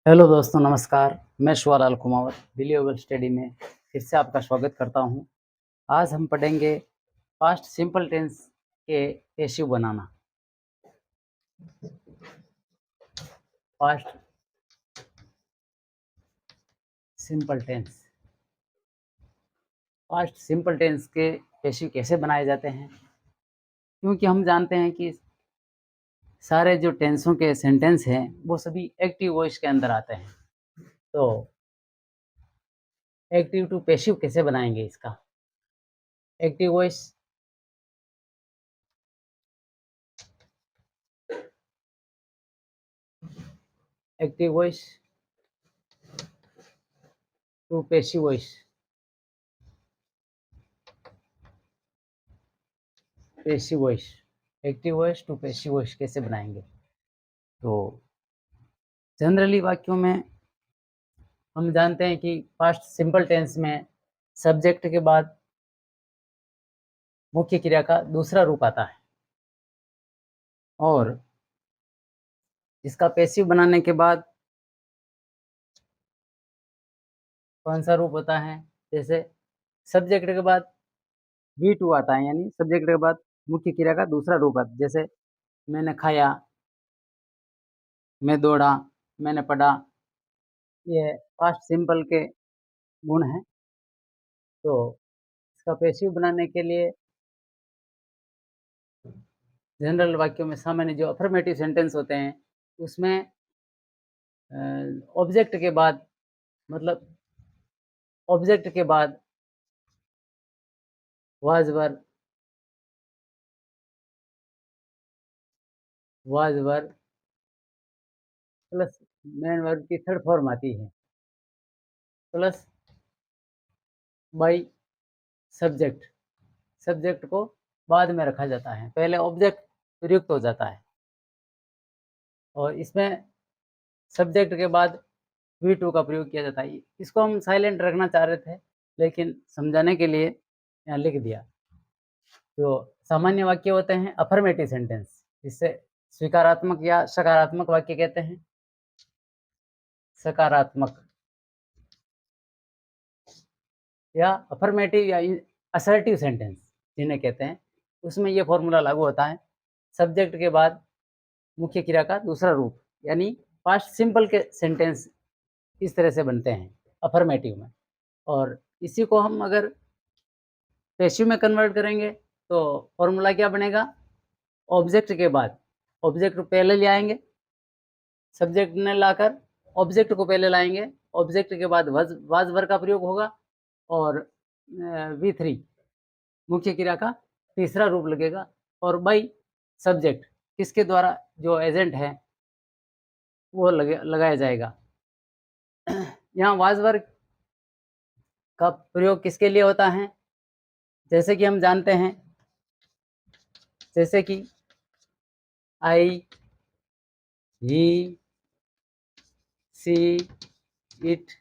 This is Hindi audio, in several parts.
हेलो दोस्तों, नमस्कार। मैं शिवालाल कुमावत बिलीवेबल स्टडी में फिर से आपका स्वागत करता हूं। आज हम पढ़ेंगे पास्ट सिंपल टेंस के पेशिव बनाना। Past simple tense past simple tense के पेशिव कैसे बनाए जाते हैं, क्योंकि हम जानते हैं कि सारे जो टेंसों के सेंटेंस हैं वो सभी एक्टिव वॉइस के अंदर आते हैं। तो एक्टिव टू पेशिव कैसे बनाएंगे इसका? Active voice active voice to passive voice passive voice active voice to passive voice कैसे बनाएंगे? तो जनरली वाक्यों में हम जानते हैं कि पास्ट सिंपल टेंस में सब्जेक्ट के बाद मुख्य क्रिया का दूसरा रूप आता है, और इसका पैसिव बनाने के बाद कौन सा रूप होता है? जैसे सब्जेक्ट के बाद V2 आता है, यानी सब्जेक्ट के बाद मुख्य क्रिया का दूसरा रूप आता है। जैसे मैंने खाया, मैं दौड़ा, मैंने पढ़ा। ये पास्ट सिंपल के गुण हैं। तो इसका पैसिव बनाने के लिए जनरल वाक्यों में सामान्य जो अफर्मेटिव सेंटेंस होते हैं, उसमें ऑब्जेक्ट के बाद, मतलब ऑब्जेक्ट के बाद was were plus main verb की थर्ड फॉर्म आती है, प्लस बाई सब्जेक्ट। सब्जेक्ट को बाद में रखा जाता है, पहले ऑब्जेक्ट प्रयुक्त हो जाता है, और इसमें सब्जेक्ट के बाद V2 का प्रयोग किया जाता है। इसको हम साइलेंट रखना चाह रहे थे, लेकिन समझाने के लिए यहाँ लिख दिया। तो सामान्य वाक्य होते हैं अफर्मेटिव सेंटेंस, जिससे स्वीकारात्मक या सकारात्मक वाक्य कहते हैं। सकारात्मक या अफर्मेटिव या असर्टिव सेंटेंस जिन्हें कहते हैं, उसमें ये फॉर्मूला लागू होता है। सब्जेक्ट के बाद मुख्य क्रिया का दूसरा रूप, यानी पास्ट सिंपल के सेंटेंस इस तरह से बनते हैं अफर्मेटिव में। और इसी को हम अगर पैसिव में कन्वर्ट करेंगे तो फॉर्मूला क्या बनेगा? ऑब्जेक्ट के बाद ऑब्जेक्ट को पहले ले आएंगे, सब्जेक्ट ने लाकर ऑब्जेक्ट को पहले लाएंगे, ऑब्जेक्ट के बाद वाज वर का प्रयोग होगा, और V3 मुख्य क्रिया का तीसरा रूप लगेगा, और बाई सब्जेक्ट किसके द्वारा, जो एजेंट है वो लगाया जाएगा। यहाँ वाज वर का प्रयोग किसके लिए होता है? जैसे कि हम जानते हैं, जैसे कि आई, ही, सी, इट,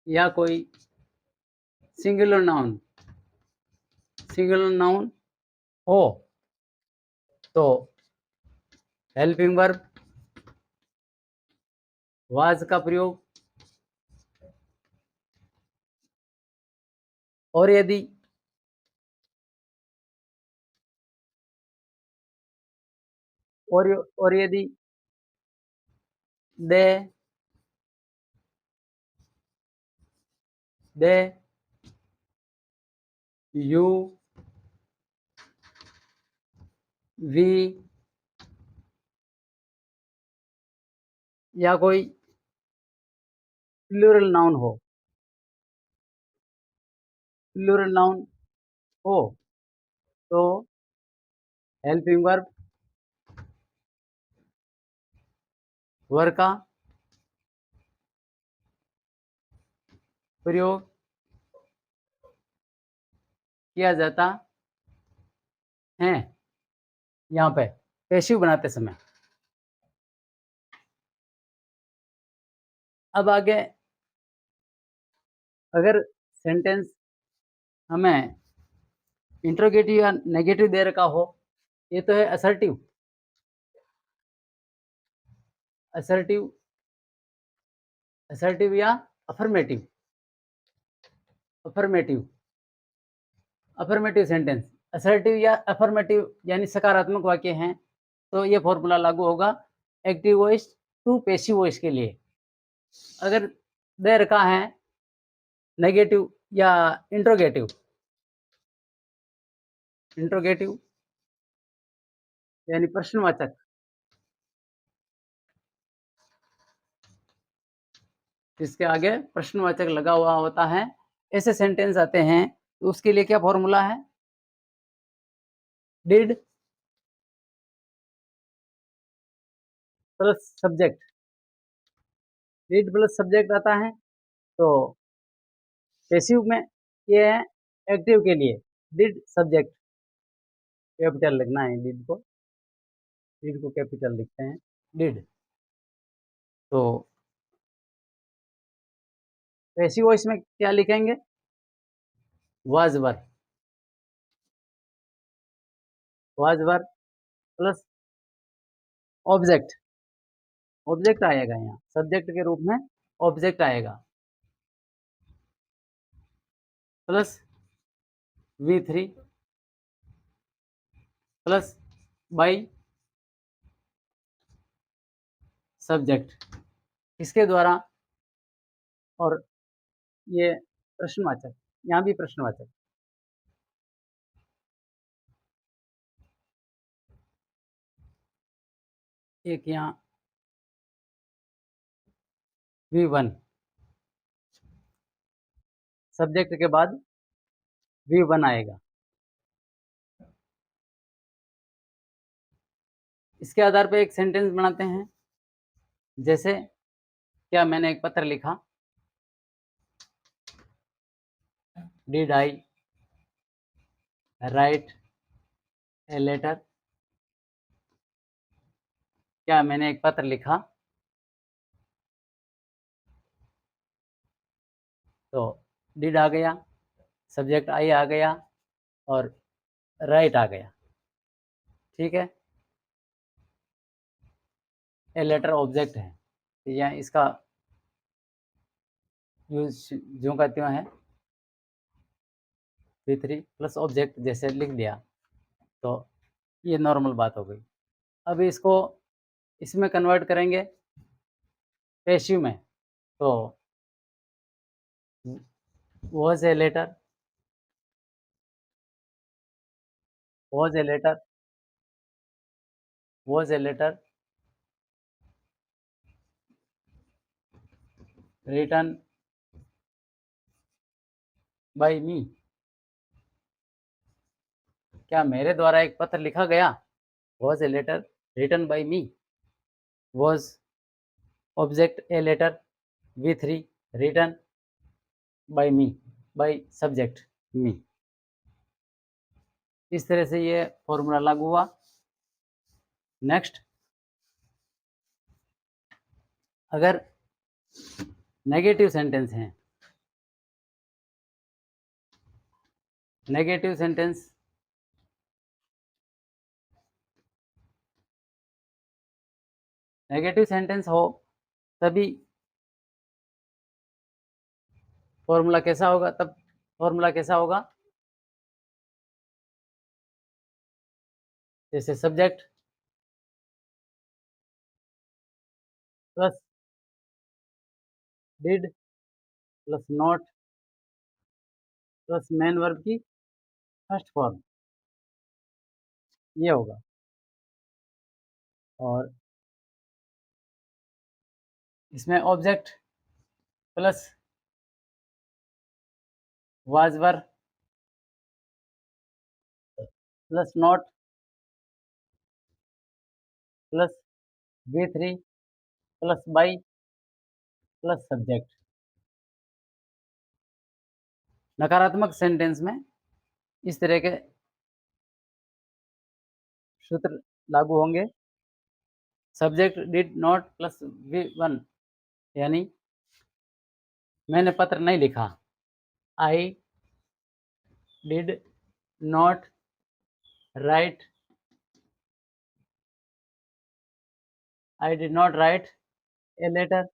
या कोई सिंगुलर नाउन हो तो हेल्पिंग वर्ब वाज का प्रयोग, और यदि और यदि दे दे यू, वी, या कोई प्लूरल नाउन हो तो हेल्पिंग वर्ब वर का प्रयोग किया जाता है यहाँ पे पैसिव बनाते समय। अब आगे अगर सेंटेंस हमें इंट्रोगेटिव या नेगेटिव दे रखा हो, ये तो है असर्टिव असर्टिव या affirmative, affirmative, affirmative sentence, assertive या अफर्मेटिव यानी सकारात्मक वाक्य हैं, तो ये फॉर्मूला लागू होगा active voice to passive voice के लिए। अगर दे रखा है नेगेटिव या इंट्रोगेटिव, इंट्रोगेटिव यानी प्रश्नवाचक, जिसके आगे प्रश्नवाचक लगा हुआ होता है, ऐसे सेंटेंस आते हैं, तो उसके लिए क्या फॉर्मूला है? Did plus subject, did plus subject आता है, तो पैसिव में ये है एक्टिव के लिए डिड सब्जेक्ट, कैपिटल लिखना है डिड को कैपिटल लिखते हैं, डिड। तो पैसिव वॉइस में क्या लिखेंगे? Was were plus object, object आएगा यहाँ सब्जेक्ट के रूप में, ऑब्जेक्ट आएगा plus V3 plus by subject, इसके द्वारा, और ये प्रश्नवाचक, यहाँ भी प्रश्नवाचक, एक यहाँ V1 सब्जेक्ट के बाद V1 आएगा। इसके आधार पे एक सेंटेंस बनाते हैं, जैसे क्या मैंने एक पत्र लिखा, did I write a letter, क्या मैंने एक पत्र लिखा, तो डिड आ गया, सब्जेक्ट आई आ गया और राइट आ गया, ठीक है। ए लेटर ऑब्जेक्ट है, तो यहाँ इसका यूज जो का त्यों है, V3 प्लस ऑब्जेक्ट जैसे लिख दिया, तो ये नॉर्मल बात हो गई। अब इसको इसमें कन्वर्ट करेंगे पैसिव में, तो was a letter, was a letter, was a letter written by me, क्या मेरे द्वारा एक पत्र लिखा गया, was a letter written by me, was object a letter, V3 written by me, by subject me. इस तरह से ये फॉर्मूला लागू हुआ। नेक्स्ट, अगर नेगेटिव सेंटेंस हैं, नेगेटिव सेंटेंस, नेगेटिव सेंटेंस हो तभी फॉर्मूला कैसा होगा, तब फॉर्मूला कैसा होगा, जैसे subject plus did plus not plus main verb की फर्स्ट फॉर्म, ये होगा। और इसमें object plus was were plus not plus V3 plus by plus subject. नकारात्मक सेंटेंस में इस तरह के सूत्र लागू होंगे, subject did not plus V1 यानी मैंने पत्र नहीं लिखा, I did not write, I did not write a letter,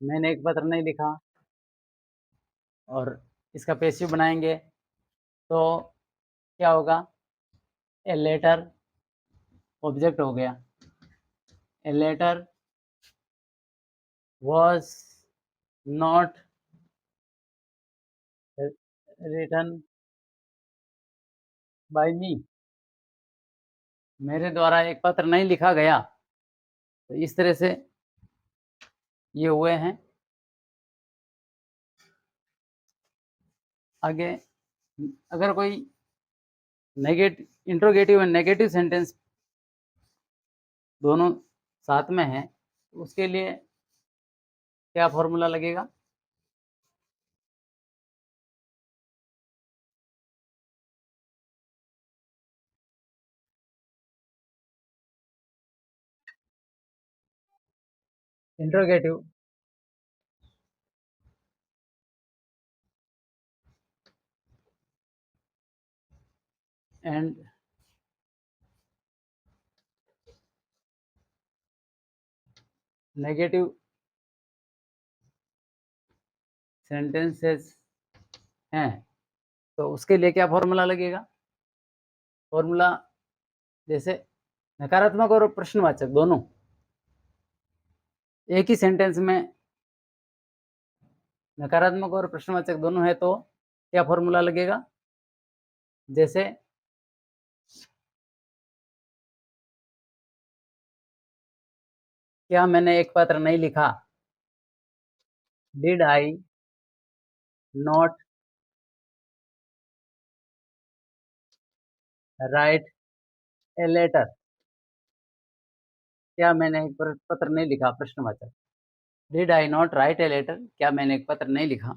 मैंने एक पत्र नहीं लिखा और इसका पैसिव बनाएँगे तो क्या होगा? ए लेटर ऑब्जेक्ट हो गया। A letter was not written by me. मेरे द्वारा एक पत्र नहीं लिखा गया। तो इस तरह से ये हुए हैं। आगे अगर कोई इंट्रोगेटिव एंड नेगेटिव सेंटेंस दोनों साथ में हैं, तो उसके लिए क्या फ़ॉर्मूला लगेगा? इंट्रोगेटिव एंड नेगेटिव सेंटेंसेस हैं, तो उसके लिए क्या फ़ॉर्मूला लगेगा? फ़ॉर्मूला जैसे नकारात्मक और प्रश्नवाचक दोनों एक ही सेंटेंस में नकारात्मक और प्रश्नवाचक दोनों है तो क्या फ़ॉर्मूला लगेगा? जैसे क्या मैंने एक पत्र नहीं लिखा? Did I not write a letter? क्या मैंने एक पत्र नहीं लिखा? प्रश्नवाचक। Did I not write a letter? क्या मैंने एक पत्र नहीं लिखा?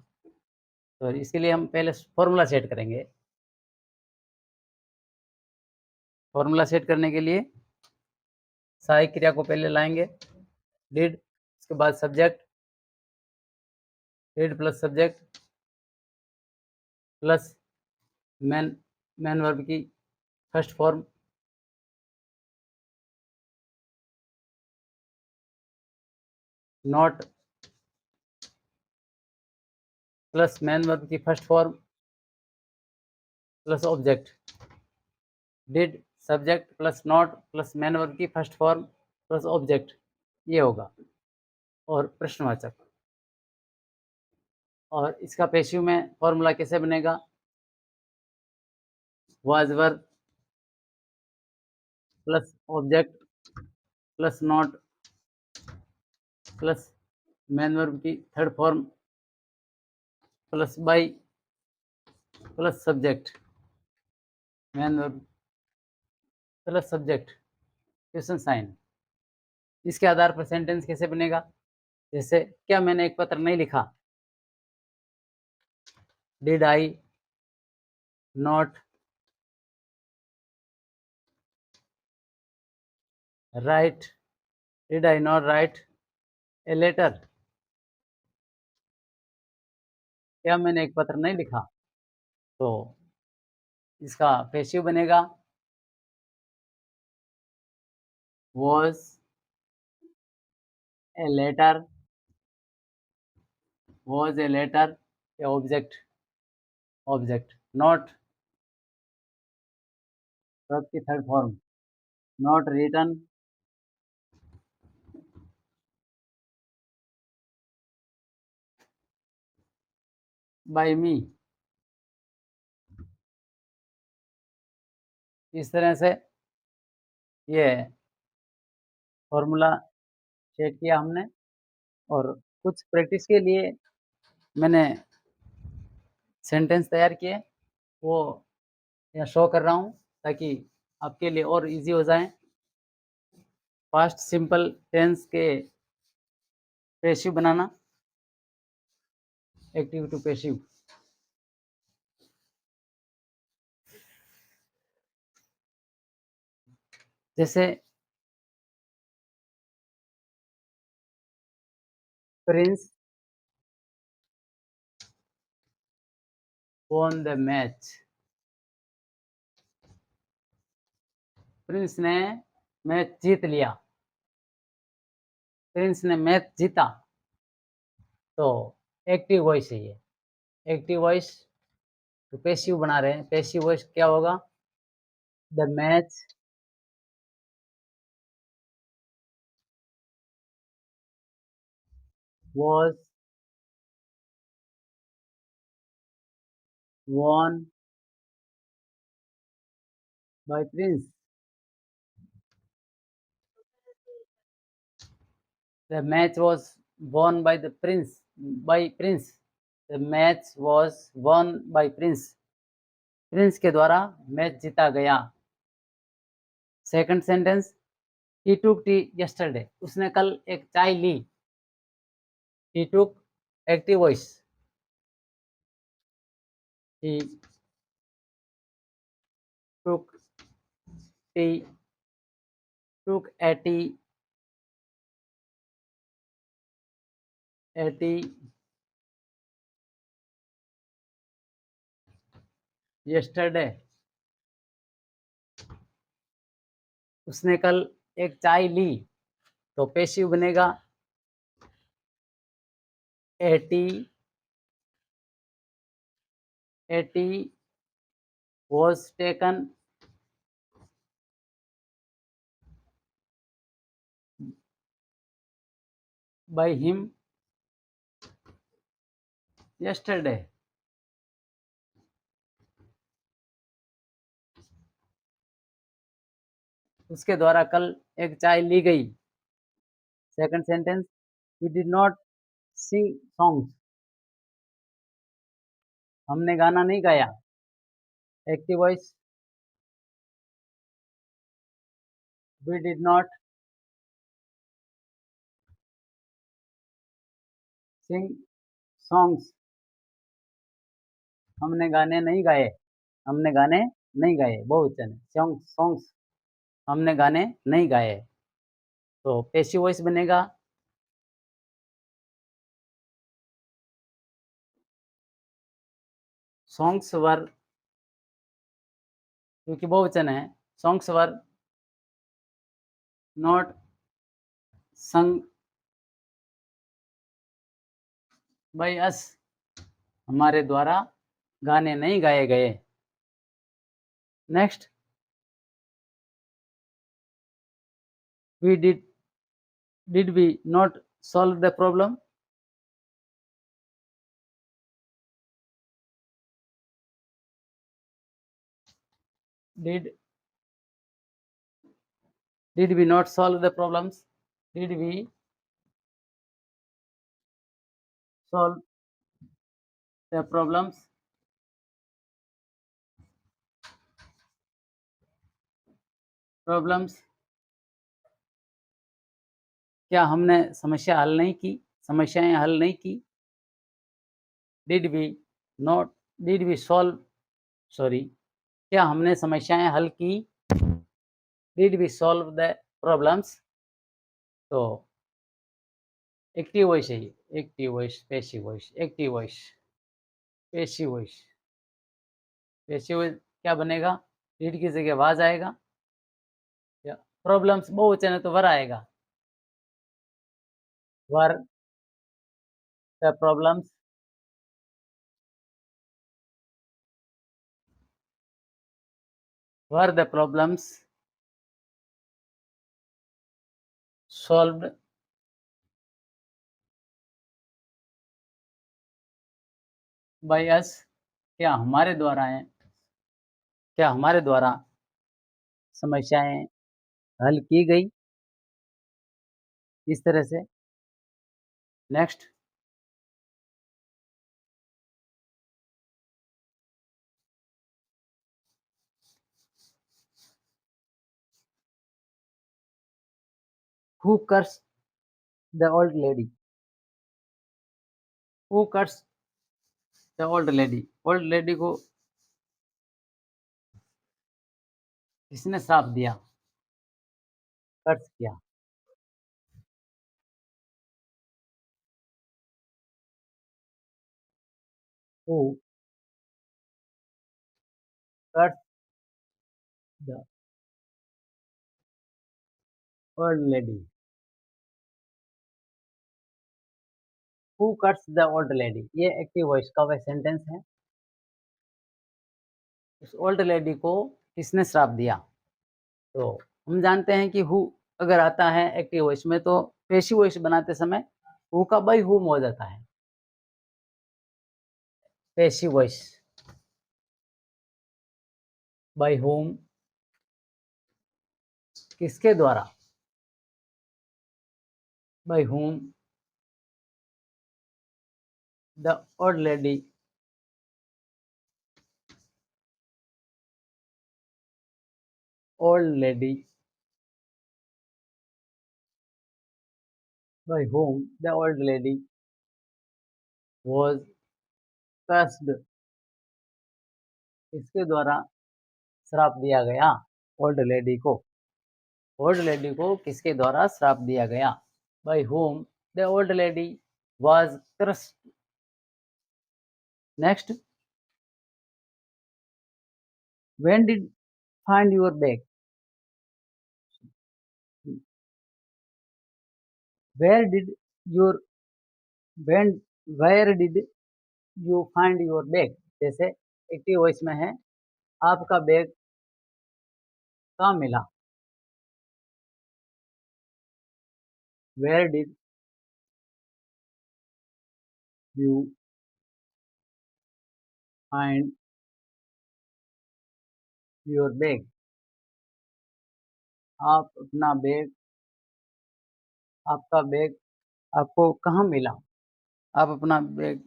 तो इसके लिए हम पहले फ़ॉर्मूला सेट करेंगे। फ़ॉर्मूला सेट करने के लिए सहायक क्रिया को पहले लाएँगे। डिड उसके बाद subject, did plus subject plus main main verb की first form not plus main verb की first form plus object. Did subject plus not plus main verb की फर्स्ट फॉर्म प्लस ऑब्जेक्ट, ये होगा। और प्रश्नवाचक। और इसका पैसिव में फॉर्मूला कैसे बनेगा? Was were plus object plus not plus main verb की third form plus by plus subject, main verb plus subject, question sign. इसके आधार पर सेंटेंस कैसे बनेगा? जैसे क्या मैंने एक पत्र नहीं लिखा? Did I not write did I not write a letter? क्या मैंने एक पत्र नहीं लिखा? तो इसका पैसिव बनेगा was a letter, was a letter a object, object not verb की third form not written by me. इस तरह से ये फॉर्मूला सेट किया हमने और कुछ प्रैक्टिस के लिए मैंने सेंटेंस तैयार किए, वो यहाँ शो कर रहा हूँ ताकि आपके लिए और ईज़ी हो जाए। पास्ट सिंपल टेंस के पैसिव बनाना, एक्टिव टू पैसिव। जैसे prince won the match. Prince ने मैच जीत लिया। प्रिंस ने मैच जीता। तो एक्टिव वॉइस है ये। एक्टिव वॉइस तो पैसिव बना रहे हैं। पैसिव वॉइस क्या होगा? The match was won by Prince. The match was won by the Prince. By Prince. The match was won by Prince. Prince के द्वारा मैच जीता गया। Second sentence, he took tea yesterday. उसने कल एक चाय ली। he took active voice. he took tea, took a tea yesterday. उसने कल एक चाय ली। तो पैसिव बनेगा a tea was taken by him yesterday. उसके द्वारा कल एक चाय ली गई। Second sentence, we did not sing songs. हमने गाना नहीं गाया। Active voice, we did not sing songs. हमने गाने नहीं गाए। हमने गाने नहीं गाए, बहुवचन सॉन्ग्स। हमने गाने नहीं गाए। तो पैसिव वॉइस बनेगा सॉन्ग्स वर, क्योंकि बहुवचन है, songs were not sung by us. हमारे द्वारा गाने नहीं गाए गए। Next, we did we not solve the problem. Did Did we not solve the problems? Did we solve the problems? Problems, क्या हमने समस्या हल नहीं की? समस्याएं हल नहीं की। Did we not Did we solve, sorry, क्या हमने समस्याएं हल की? Did we solve the problems? तो एक्टिव वॉइस है ये। Active voice, passive voice, active voice, passive voice. Passive voice क्या बनेगा? डिड की जगह वाज आएगा। या प्रॉब्लम्स बहुवचन है तो वर आएगा। Were the problems, were the problems solved by us। क्या हमारे द्वारा है, क्या हमारे द्वारा समस्याएं हल की गई। इस तरह से। Next, who curse the old lady. Who curse the old lady. Old lady को किसने श्राप दिया? कर्स किया। Who curse the old lady. Who cuts the old lady, ये एक्टिव वॉइस का वह सेंटेंस है। उस ओल्ड लेडी को किसने श्राप दिया? तो हम जानते हैं कि हु अगर आता है एक्टिव वॉइस में तो पैसिव वॉइस बनाते समय हु का बाय हुम हो जाता है। पैसिव वॉइस बाय हुम, किसके द्वारा? By whom the old lady by whom the old lady was cursed, इसके द्वारा श्राप दिया गया ओल्ड लेडी को। ओल्ड लेडी को किसके द्वारा श्राप दिया गया? by whom the old lady was cursed. Next, when did find your bag? Where did your when where did you find your bag? जैसे एक्टिव वॉइस में है आपका बैग कहाँ मिला? Where did you find your bag? आप अपना बैग आपका बैग आपको कहाँ मिला? आप अपना बैग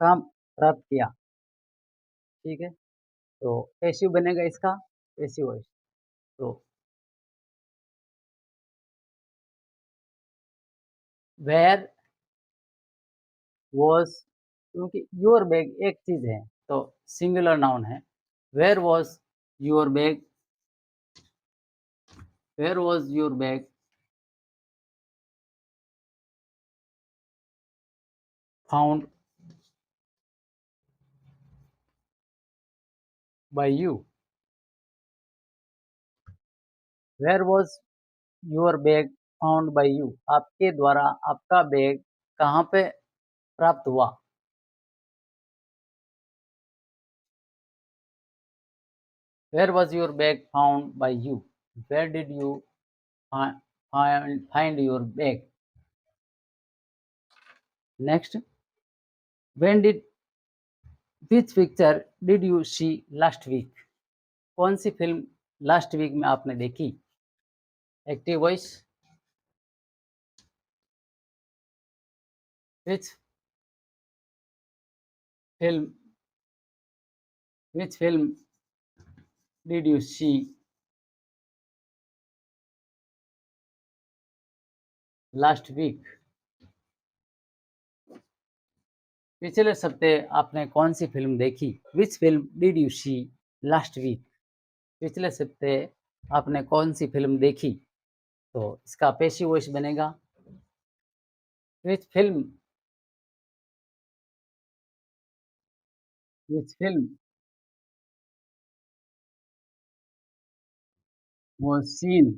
कहाँ प्राप्त किया? ठीक है, तो पैसिव बनेगा इसका पैसिव वॉइस। तो वेयर वॉज, क्योंकि योर बैग एक चीज है तो सिंगुलर नाउन है। Where was your bag, where was your bag found by you. Where was your bag found by you, आपके द्वारा आपका बैग कहाँ पे प्राप्त हुआ? Where was your bag found by you, where did you find your bag. Next, when did which picture did you see last week? कौन सी फिल्म लास्ट वीक में आपने देखी? Active voice which film which film did you see last week? पिछले सप्ते आपने कौन सी फिल्म देखी? Which film did you see last week? पिछले सप्ते आपने कौन सी फिल्म देखी? तो इसका पैसिव वॉइस बनेगा which film was seen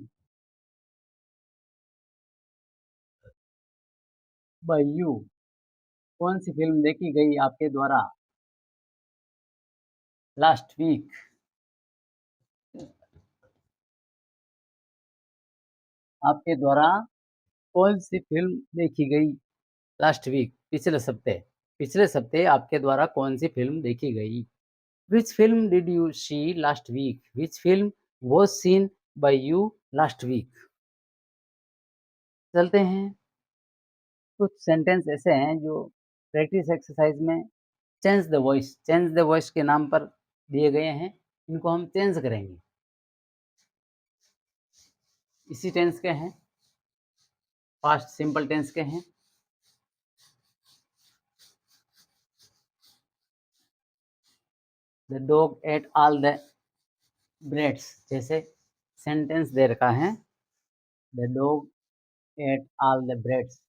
by you? कौन सी फिल्म देखी गई आपके द्वारा लास्ट वीक? आपके द्वारा कौन सी फिल्म देखी गई लास्ट वीक? पिछले सप्ते आपके द्वारा कौन सी फिल्म देखी गई? Which film did you see last week? Which film was seen by you last week? चलते हैं, कुछ सेंटेंस ऐसे हैं जो प्रैक्टिस एक्सरसाइज में चेंज द वॉइस के नाम पर दिए गए हैं, इनको हम चेंज करेंगे। इसी टेंस के हैं, पास्ट सिंपल टेंस के हैं। The dog ate all the breads, जैसे सेंटेंस दे रखा है the dog ate all the breads,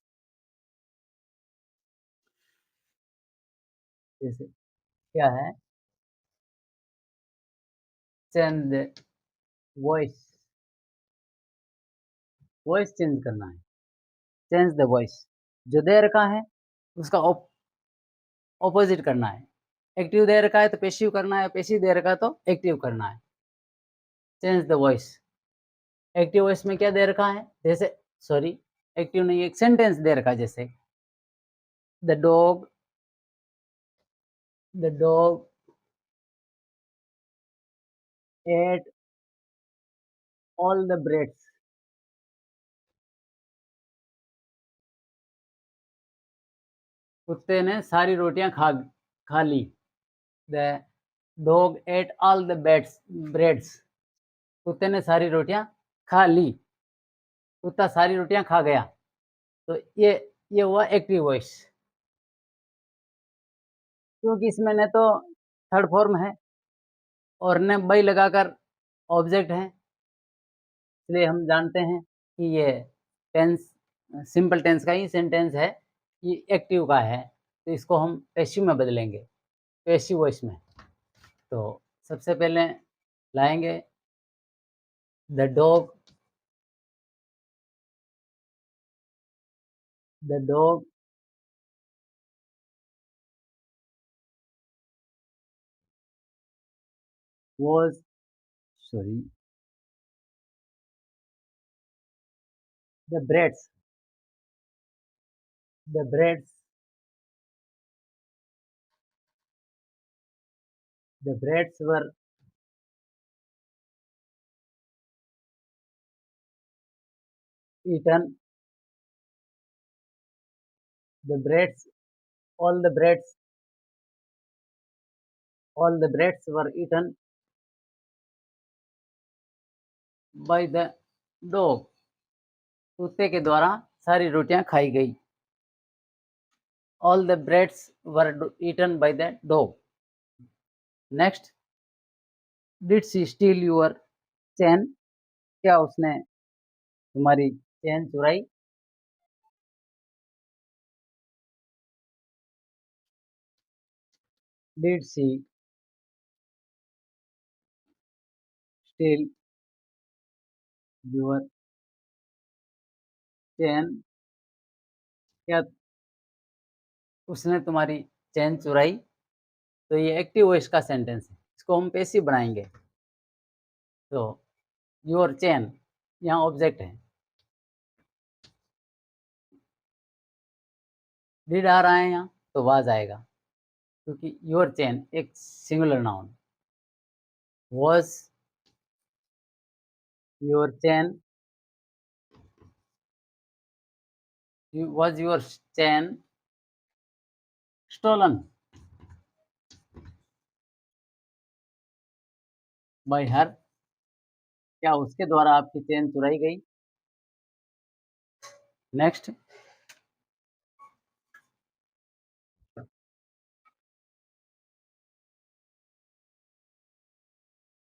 जैसे क्या है? Change the voice, voice change करना है, चेंज द वॉइस जो दे रखा है उसका ऑपोजिट करना है। एक्टिव दे रखा है तो पैसिव करना है, पैसिव दे रखा है तो एक्टिव करना है। Change the voice. Active voice में क्या दे रखा है, जैसे सॉरी एक्टिव नहीं, एक सेंटेंस दे रखा है, जैसे the dog ate all the breads. कुत्ते ने सारी रोटियां खा ली। The dog ate all the breads. कुत्ते ने सारी रोटियां खा ली। कुत्ता सारी रोटियां खा गया। तो ये हुआ एक्टिव वॉइस, क्योंकि इसमें न तो थर्ड फॉर्म है और न बाई लगाकर ऑब्जेक्ट है, इसलिए हम जानते हैं कि ये टेंस सिंपल टेंस का ही सेंटेंस है, ये एक्टिव का है, तो इसको हम पैसिव में बदलेंगे, पैसिव वॉइस में। तो सबसे पहले लाएंगे the dog was sorry the breads the breads the breads were eaten the breads all the breads all the breads were eaten by the dog। कुत्ते के द्वारा सारी रोटियां खाई गई। all the breads were eaten by the dog। Next, did she steal your chain. क्या उसने तुम्हारी चैन चुराई। Did she steal your chain. क्या उसने तुम्हारी चैन चुराई। तो ये एक्टिव वॉइस का सेंटेंस है, इसको हम पैसिव बनाएंगे। तो योर चैन यहाँ ऑब्जेक्ट है। डिड आ रहा है यहाँ तो वाज आएगा, क्योंकि योर चैन एक singular noun. Was your chain was your chain stolen by her। क्या उसके द्वारा आपकी चेन चुराई गई। Next,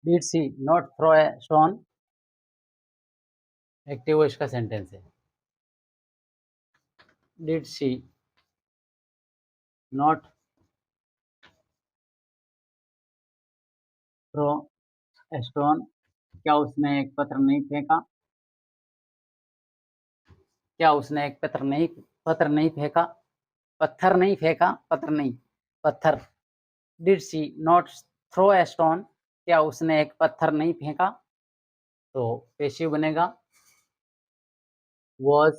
did she not throw a stone. Active voice का सेंटेंस है। Did she not throw a stone. क्या उसने एक पत्थर नहीं फेंका। क्या उसने एक पत्थर नहीं फेंका। पत्थर नहीं फेंका, पत्थर नहीं, पत्थर। Did she not throw a stone. क्या उसने एक पत्थर नहीं फेंका। तो पेशिव बनेगा was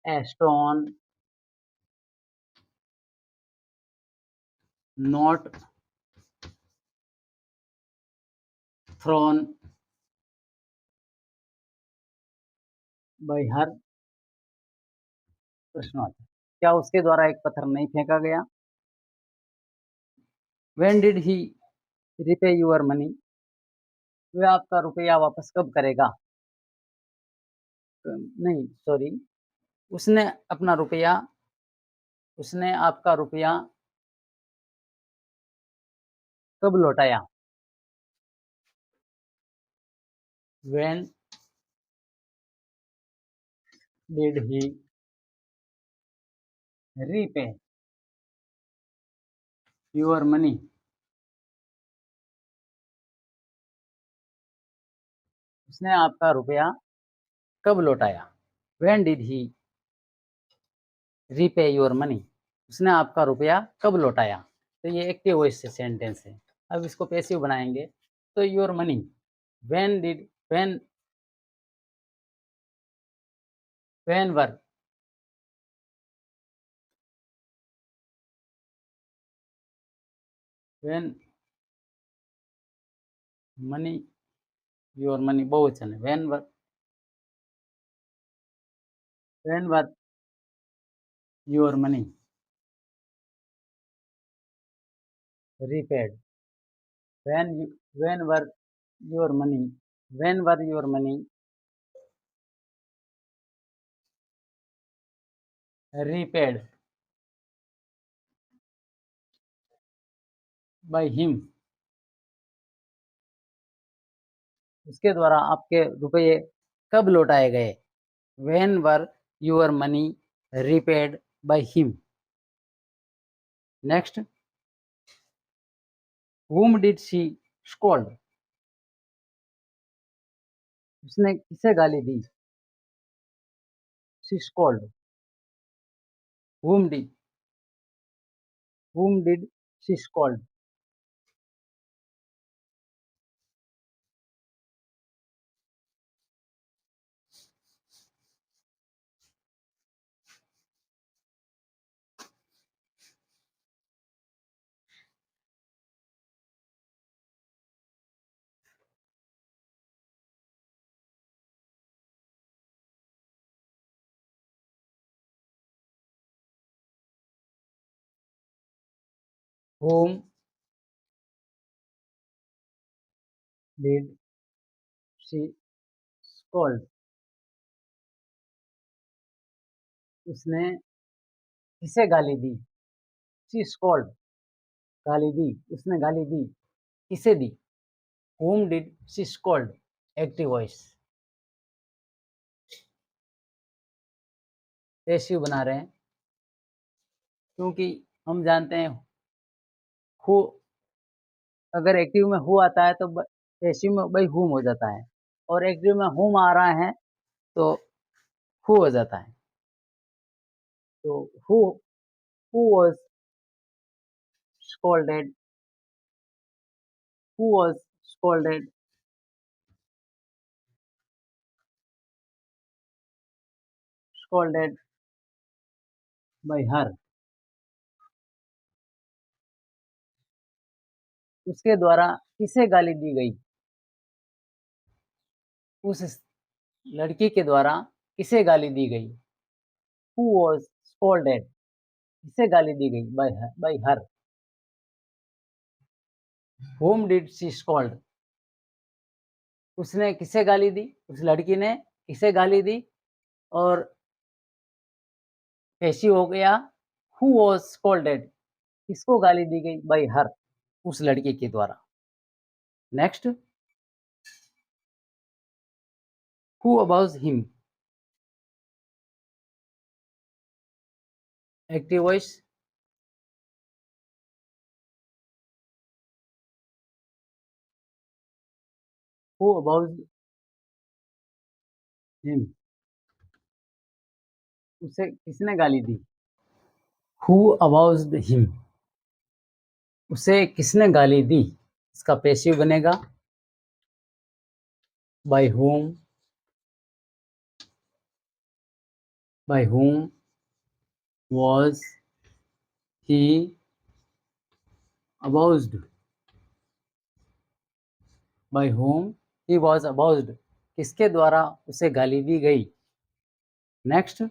a stone not thrown by her। प्रश्नवाचक, क्या उसके द्वारा एक पत्थर नहीं फेंका गया। when did he repay your money। वह आपका रुपया वापस कब करेगा। नहीं सॉरी, उसने अपना रुपया, उसने आपका रुपया कब लौटाया। when did he repay your money। उसने आपका रुपया कब लौटाया। when did he repay your money, उसने आपका रुपया कब लौटाया। तो ये एक्टिव वॉइस से सेंटेंस है। अब इसको पैसिव बनाएंगे, तो your money, when did when were when money your money बहुवचन है, when were your money repaid, when were your money when were your money repaid by him, उसके द्वारा आपके रुपये कब लौटाए गए। when were your money repaid by him। next, whom did she scold, उसने किसे गाली दी। she scold, whom did she scold, whom did she scold, उसने किसे गाली दी। she scold, गाली दी, उसने गाली दी, किसे दी। whom did she scold, active voice. Passive बना रहे हैं क्योंकि हम जानते हैं हु, अगर एक्टिव में हु आता है तो पैसिव में बाय हुम हो जाता है, और एक्टिव में हुम आ रहा है तो हु हो जाता है। तो who was scolded, who was scolded scolded bye हर, उसके द्वारा किसे गाली दी गई। उस लड़की के द्वारा किसे गाली दी गई। हु वाज स्कोल्डेड, किसे गाली दी गई, bye her. whom did she scold, उसने किसे गाली दी, उस लड़की ने किसे गाली दी। और पैसिव हो गया हु वाज स्कोल्डेड, किसको गाली दी गई, बाय हर, उस लड़के के द्वारा। Next, who abuse him, active voice. Who abuse him, उसे किसने गाली दी। हु अबाउज्ड हिम, उसे किसने गाली दी, इसका पैसिव बनेगा bye whom, by whom was he abused, by whom he was abused, किसके द्वारा उसे गाली दी गई। Next,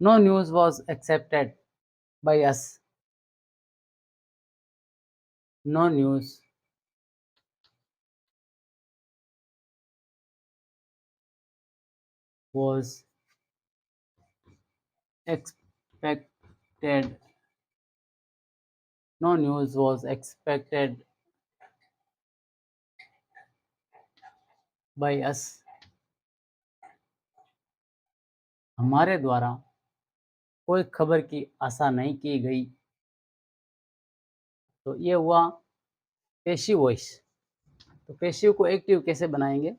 no news was accepted by us, no news was expected, no news was expected by us, हमारे द्वारा कोई खबर की आशा नहीं की गई। तो ये हुआ पैसिव वॉइस। तो पैसिव को एक्टिव कैसे बनाएंगे।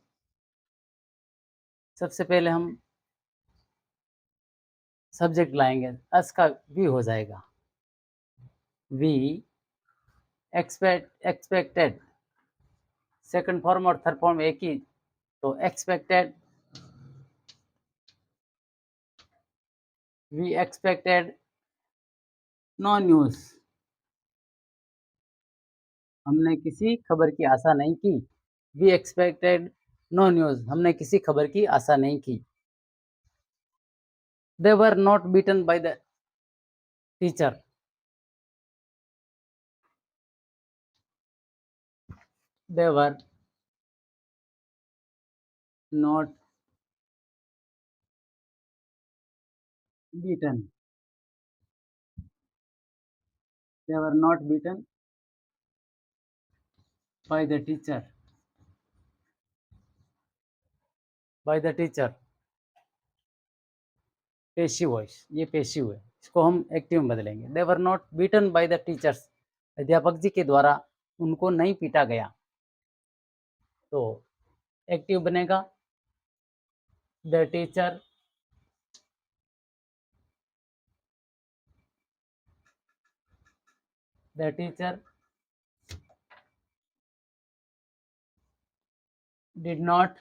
सबसे पहले हम सब्जेक्ट लाएंगे, अस का वी हो जाएगा। वी एक्सपेक्टेड, सेकंड फॉर्म और थर्ड फॉर्म एक ही, तो expected, we expected no news, हमने किसी खबर की आशा नहीं की। वी एक्सपेक्टेड नो न्यूज़, हमने किसी खबर की आशा नहीं की। They were not beaten by the teacher, they were not beaten, they were not beaten by the teacher, by the teacher. Passive voice, ये पेसिव है, इसको हम एक्टिव में बदलेंगे। They were not beaten by the teachers, अध्यापक जी के द्वारा उनको नहीं पीटा गया, तो एक्टिव बनेगा the teacher the teacher did not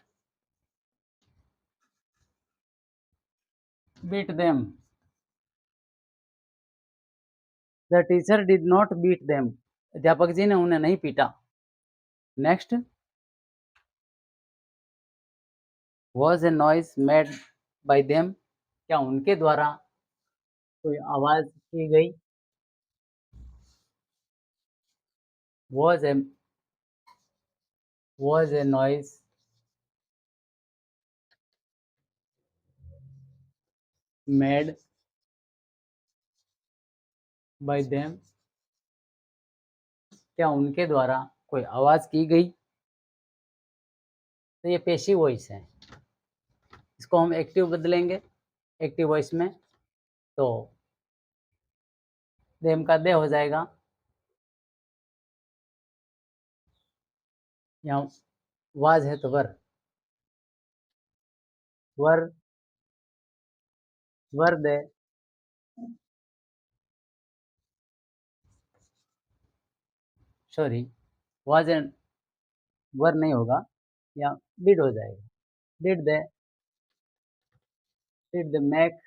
beat them, the teacher did not beat them, अध्यापक जी ने उन्हें नहीं पीटा। Next, was a noise made by them, क्या उनके द्वारा कोई आवाज की गई। Was a noise made by them, क्या उनके द्वारा कोई आवाज की गई। तो ये पेशिव वॉइस है, इसको हम एक्टिव बदलेंगे एक्टिव वॉइस में, तो देम का दे हो जाएगा। यहाँ वाज है तो वर, वर वर दे, सॉरी, वाज एंड वर नहीं होगा, या डिड हो जाएगा। Did they make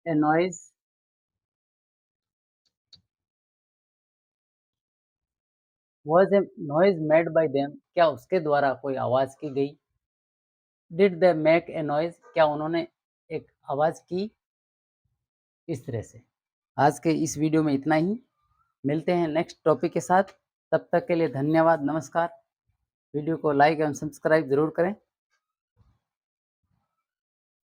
a noise, was a noise made by them, क्या उसके द्वारा कोई आवाज की गई। Did they make a noise, क्या उन्होंने एक आवाज की। इस तरह से आज के इस वीडियो में इतना ही, मिलते हैं नेक्स्ट टॉपिक के साथ, तब तक के लिए धन्यवाद, नमस्कार। वीडियो को लाइक एवं सब्सक्राइब जरूर करें।